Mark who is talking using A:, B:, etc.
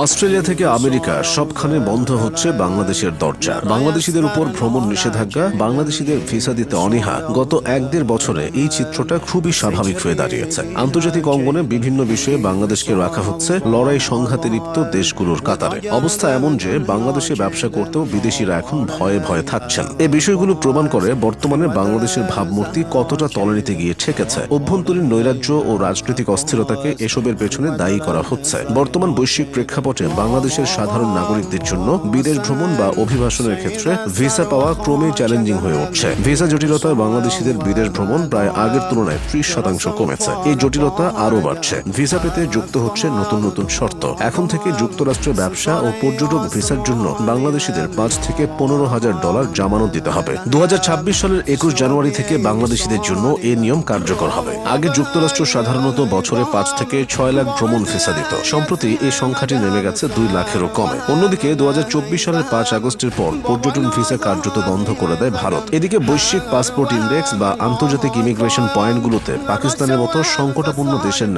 A: Australia থেকে America সবখানে বন্ধ হচ্ছে বাংলাদেশের দরজা। বাংলাদেশিদের উপর ভ্রমণ নিষেধাজ্ঞা, বাংলাদেশিদের ভিসা দিতে অনীহা। গত 1-1.5 বছরে এই চিত্রটা খুবই স্বাভাবিক হয়ে দাঁড়িয়েছে। আন্তর্জাতিক অঙ্গনে বিভিন্ন বিষয়ে বাংলাদেশকে রাখা হচ্ছে লড়াই সংঘাতে লিপ্ত দেশগুলোর কাতারে। অবস্থা এমন যে বাংলাদেশে ব্যবসা করতেও বিদেশিরা এখন ভয়ে ভয়ে থাকছেন। এই বিষয়গুলো প্রমাণ করে বর্তমানে বাংলাদেশের ভাবমূর্তি কতটা তলানিতে গিয়ে ঠেকেছে। অভ্যন্তরীণ নৈরাজ্য ও রাজনৈতিক অস্থিরতাকে এসবের পেছনে দায়ী করা হচ্ছে। বর্তমান বৈশ্বিক প্রেক্ষাপটে বাংলাদেশের সাধারণ নাগরিকদের জন্য বিদেশ ভ্রমণ বা অভিবাসনের ক্ষেত্রে ভিসা পাওয়া ক্রমেই চ্যালেঞ্জিং হয়ে উঠছে। ভিসা জটিলতায় বাংলাদেশিদের বিদেশ ভ্রমণ প্রায় আগের তুলনায় 30% কমেছে। এই জটিলতা আরও বাড়ছে। ভিসা পেতে যুক্ত হচ্ছে নতুন নতুন শর্ত। এখন থেকে যুক্তরাষ্ট্রে ব্যবসা ও পর্যটক ভিসার জন্য বাংলাদেশিদের $5,000 থেকে $15,000 জামানত দিতে হবে। 2026 সালের 21 জানুয়ারি থেকে বাংলাদেশিদের জন্য এই নিয়ম কার্যকর হবে। আগে যুক্তরাষ্ট্র সাধারণত বছরে 5 থেকে 6 লাখ ভ্রমণ ভিসা দিত। সম্প্রতি এই সংখ্যাটি নেমে গেছে 2 লাখেরও কমে। অন্যদিকে 2024 সালের 5 আগস্টের পর পর্যটন ভিসা কার্যত বন্ধ করে দেয় ভারত। এদিকে বৈশ্বিক পাসপোর্ট ইন্ডেক্স বা আন্তর্জাতিক ইমিগ্রেশন পয়েন্টগুলোতে পাকিস্তানের মতো সংকটাপন্ন দেশের